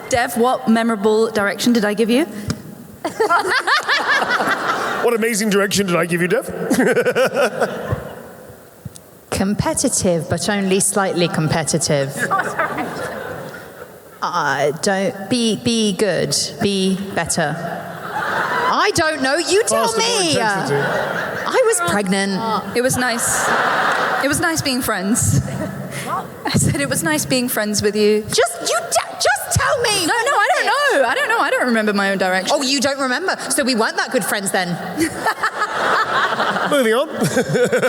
Dev, what memorable direction did I give you? What amazing direction did I give you, Dev? Competitive, but only slightly competitive. Don't be good. Be better. I don't know. You tell Faster, more me. intensity. I was pregnant. It was nice. It was nice being friends. I said it was nice being friends with you. Just tell me. No, I don't know. I don't remember my own direction. Oh, you don't remember? So we weren't that good friends then. Moving on.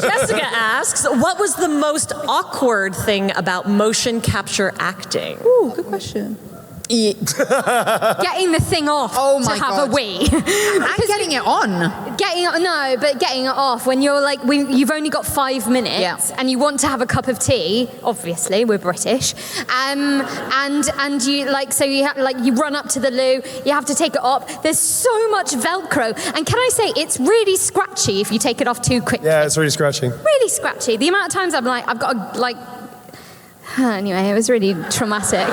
Jessica asks, what was the most awkward thing about motion capture acting? Ooh, good question. Getting the thing off Oh my to have God. a wee. And getting it on. Getting it off when you're like, when you've only got 5 minutes Yeah. and you want to have a cup of tea. Obviously, we're British, and you like, so you have like, you run up to the loo, you have to take it off. There's so much Velcro, and can I say it's really scratchy if you take it off too quickly. Yeah, it's really scratchy. Really scratchy. The amount of times I'm like, I've got to like. Anyway, it was really traumatic.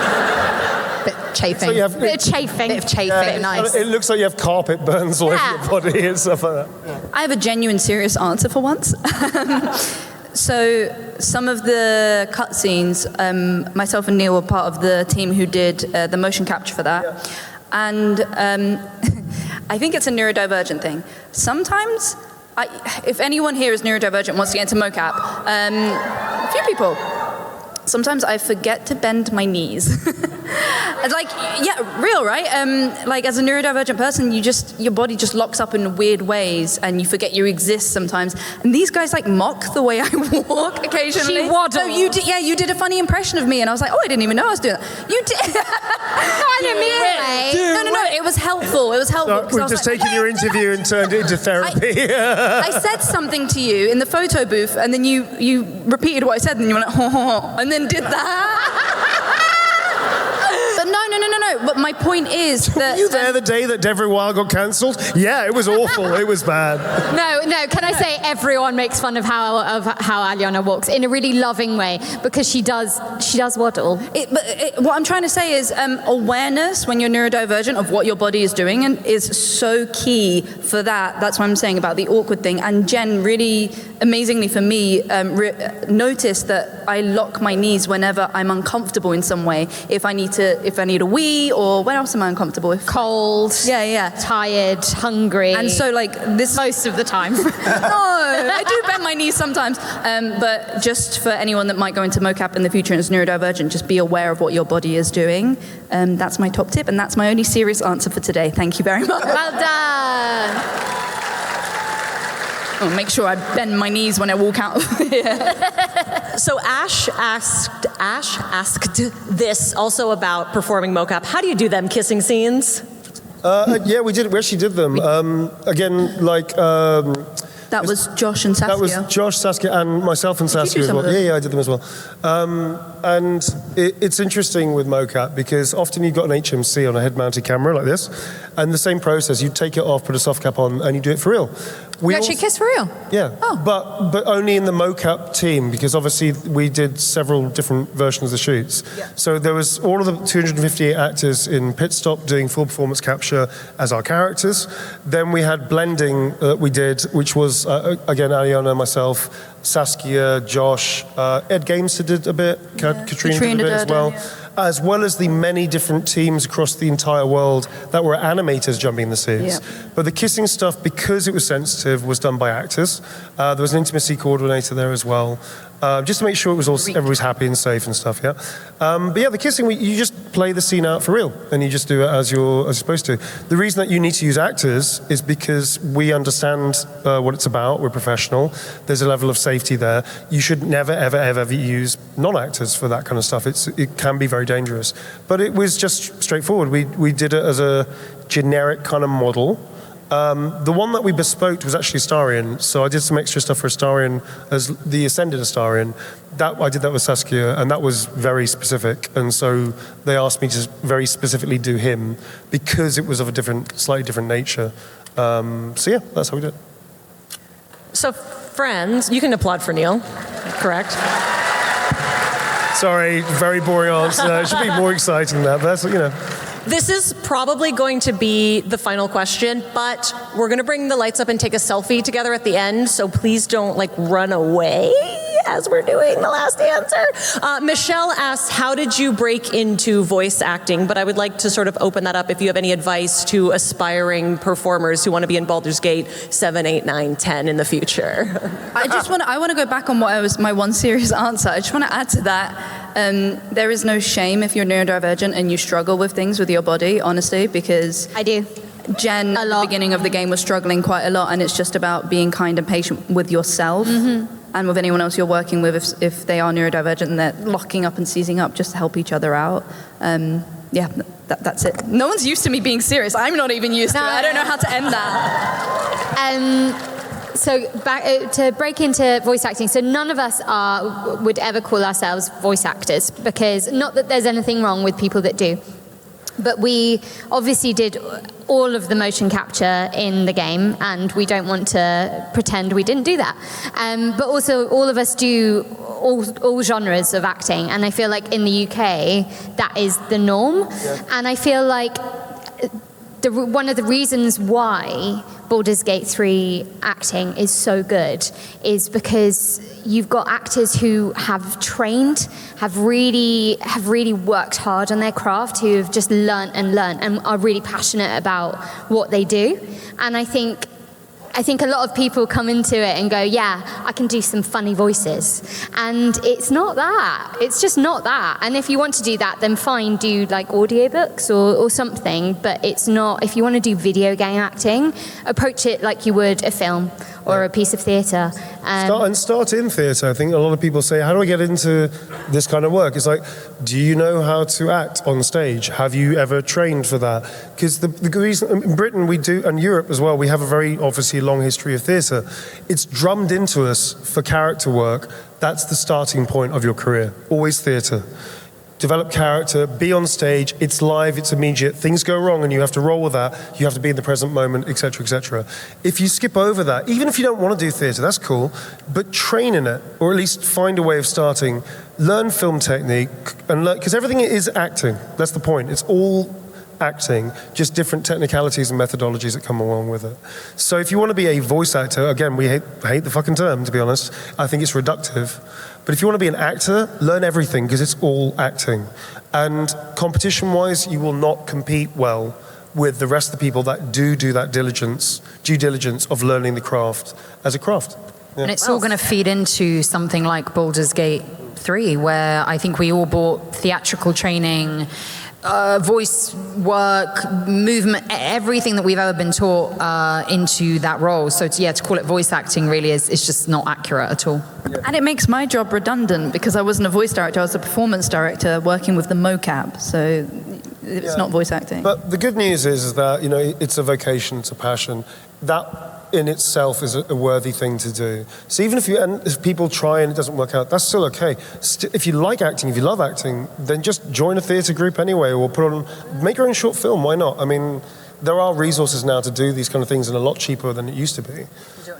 Bit chafing. So you have- Bit of chafing. Bit of chafing. Yeah, Nice. It looks like you have carpet burns all over Yeah. your body and stuff like that. I have a genuine, serious answer for once. So some of the cutscenes, myself and Neil were part of the team who did the motion capture for that. Yeah. And I think it's a neurodivergent thing. Sometimes, if anyone here is neurodivergent and wants to get into mocap, a few people. Sometimes I forget to bend my knees. Like, yeah, real, right? Like, as a neurodivergent person, your body just locks up in weird ways, and you forget you exist sometimes. And these guys like mock the way I walk occasionally. She waddles. No, you did a funny impression of me, and I was like, oh, I didn't even know I was doing that. You did. No, it was helpful. It was helpful. because I We've was just like, taken your interview and turned it into therapy. I said something to you in the photo booth, and then you repeated what I said, and you went like, ho, and then did that. But no. But my point is that... Were you there the day that Devora Wilde got cancelled? Yeah, it was awful. It was bad. No. Can I say everyone makes fun of how Aliona walks in a really loving way, because she does waddle. What I'm trying to say is awareness when you're neurodivergent of what your body is doing and is so key for that. That's what I'm saying about the awkward thing. And Jen really amazingly for me noticed that I lock my knees whenever I'm uncomfortable in some way. If I need a wee, or when else am I uncomfortable with? Cold. Yeah. Tired. Hungry. And so like this most of the time. No, I do bend my knees sometimes. But just for anyone that might go into mocap in the future and is neurodivergent, just be aware of what your body is doing. That's my top tip, and that's my only serious answer for today. Thank you very much. Well done. I'll make sure I bend my knees when I walk out of here. So Ash asked this also about performing mocap. How do you do them kissing scenes? Yeah, we actually did them. Again, like... That was Josh and Saskia. That was Josh, Saskia, and myself and Did you Saskia do as some well. of them? Yeah, I did them as well. And it's interesting with mocap because often you've got an HMC on a head-mounted camera like this, and the same process. You take it off, put a soft cap on, and you do it for real. You actually kiss for real? Yeah, but only in the mocap team, because obviously we did several different versions of the shoots. Yeah. So there was all of the 258 actors in pit stop doing full performance capture as our characters. Then we had blending that we did, which was again Aliona, myself, Saskia, Josh, Ed Gamester did a bit, Katrina did a bit as well. As well as the many different teams across the entire world that were animators jumping the scenes. Yeah. But the kissing stuff, because it was sensitive, was done by actors. There was an intimacy coordinator there as well, just to make sure it was all, everybody's happy and safe and stuff, yeah. But yeah, the kissing, you just play the scene out for real, and you just do it as you're supposed to. The reason that you need to use actors is because we understand what it's about, we're professional, there's a level of safety there. You should never, ever use non-actors for that kind of stuff. It can be very dangerous. But it was just straightforward. We did it as a generic kind of model. The one that we bespoke was actually Astarion, so I did some extra stuff for Astarion as the Ascended Astarion. I did that with Saskia, and that was very specific, and so they asked me to very specifically do him because it was of a slightly different nature. So yeah, that's how we did it. So friends, you can applaud for Neil, correct? Sorry, very boring answer. It should be more exciting than that, but that's, you know. This is probably going to be the final question, but we're going to bring the lights up and take a selfie together at the end, so please don't, run away. as we're doing the last answer. Michelle asks, how did you break into voice acting? But I would like to sort of open that up if you have any advice to aspiring performers who want to be in Baldur's Gate 7, 8, 9, 10 in the future. I want to go back on what was my one serious answer. I just want to add to that. There is no shame if you're neurodivergent and you struggle with things with your body, honestly, because I do. Jen, at the beginning of the game, was struggling quite a lot, and it's just about being kind and patient with yourself and with anyone else you're working with if they are neurodivergent and they're locking up and seizing up, just to help each other out. That's it. No one's used to me being serious. I'm not even used to it. I don't know how to end that. So back to break into voice acting. So none of us would ever call ourselves voice actors, because not that there's anything wrong with people that do, but we obviously did all of the motion capture in the game, and we don't want to pretend we didn't do that. But also, all of us do all genres of acting, and I feel like in the UK that is the norm. Yeah. And I feel like one of the reasons why Baldur's Gate 3 acting is so good is because you've got actors who have trained, have really worked hard on their craft, who have just learnt and are really passionate about what they do. And I think a lot of people come into it and go, yeah, I can do some funny voices. And it's not that. It's just not that. And if you want to do that, then fine, do like audiobooks or something. But it's not, if you want to do video game acting, approach it like you would a film or a piece of theatre. Start in theatre. I think a lot of people say, how do I get into this kind of work? It's like, do you know how to act on stage? Have you ever trained for that? Because the reason, in Britain we do, and Europe as well, we have a very obviously long history of theatre. It's drummed into us for character work. That's the starting point of your career. Always theatre. Develop character, be on stage, it's live, it's immediate, things go wrong and you have to roll with that, you have to be in the present moment, etc., etc. If you skip over that, even if you don't want to do theatre, that's cool, but train in it, or at least find a way of starting, learn film technique, and because everything is acting, that's the point, it's all acting, just different technicalities and methodologies that come along with it. So if you want to be a voice actor, again, we hate the fucking term, to be honest, I think it's reductive. But if you want to be an actor, learn everything, because it's all acting. And competition-wise, you will not compete well with the rest of the people that do that due diligence of learning the craft as a craft. Yeah. And it's all going to feed into something like Baldur's Gate 3, where I think we all bought theatrical training, voice work, movement, everything that we've ever been taught into that role. So to call it voice acting really is just not accurate at all. Yeah. And it makes my job redundant because I wasn't a voice director, I was a performance director working with the mocap. So it's not voice acting. But the good news is that, it's a vocation, it's a passion. That in itself is a worthy thing to do. So even if people try and it doesn't work out, that's still okay. If you like acting, if you love acting, then just join a theatre group anyway, or make your own short film, why not? I mean, there are resources now to do these kind of things and a lot cheaper than it used to be.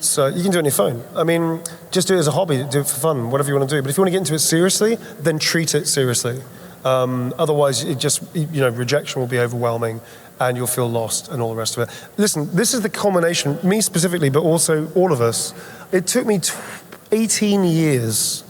So you can do it on your phone. I mean, just do it as a hobby, do it for fun, whatever you want to do. But if you want to get into it seriously, then treat it seriously. Otherwise, rejection will be overwhelming and you'll feel lost and all the rest of it. Listen, this is the culmination, me specifically, but also all of us. It took me 18 years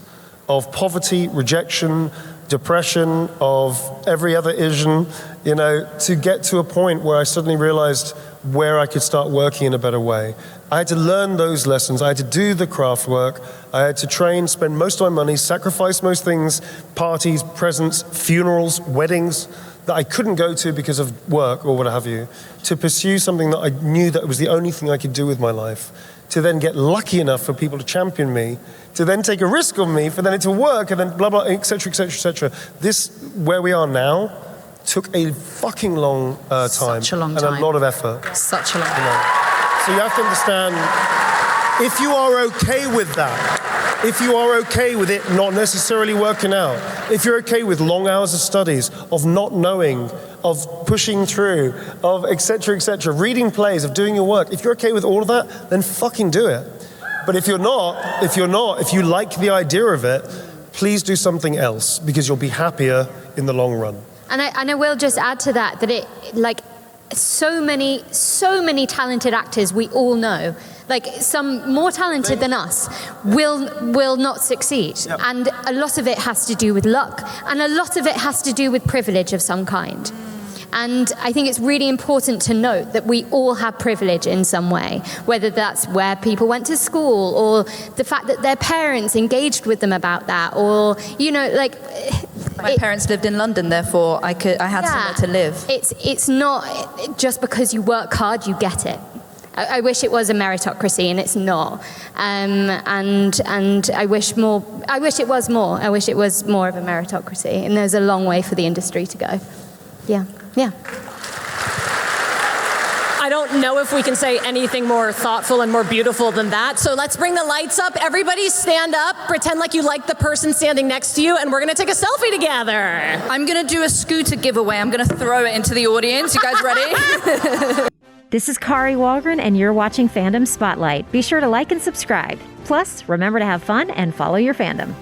of poverty, rejection, depression, of every other ism, to get to a point where I suddenly realized where I could start working in a better way. I had to learn those lessons. I had to do the craft work. I had to train, spend most of my money, sacrifice most things, parties, presents, funerals, weddings that I couldn't go to because of work or what have you, to pursue something that I knew that was the only thing I could do with my life, to then get lucky enough for people to champion me, to then take a risk on me, for then it to work, and then blah, blah, et cetera, et cetera, et cetera. This, where we are now, took a fucking long time. Such a long time. And a lot of effort. Such a long time. So you have to understand, if you are okay with that, if you are okay with it not necessarily working out, if you're okay with long hours of studies, of not knowing, of pushing through, of et cetera, reading plays, of doing your work, if you're okay with all of that, then fucking do it. But if you like the idea of it, please do something else, because you'll be happier in the long run. And I will just add to that it, so many talented actors we all know, like some more talented than us, will not succeed. Yep. And a lot of it has to do with luck, and a lot of it has to do with privilege of some kind. And I think it's really important to note that we all have privilege in some way, whether that's where people went to school, or the fact that their parents engaged with them about that, or, you know, like... My parents lived in London, therefore I had somewhere to live. It's not just because you work hard, you get it. I wish it was a meritocracy, and it's not. And I wish it was more. I wish it was more of a meritocracy, and there's a long way for the industry to go. Yeah. I don't know if we can say anything more thoughtful and more beautiful than that. So let's bring the lights up. Everybody stand up, pretend like you like the person standing next to you, and we're gonna take a selfie together. I'm gonna do a scooter giveaway. I'm gonna throw it into the audience. You guys ready? This is Kari Walgren, and you're watching Fandom Spotlight. Be sure to like and subscribe. Plus, remember to have fun and follow your fandom.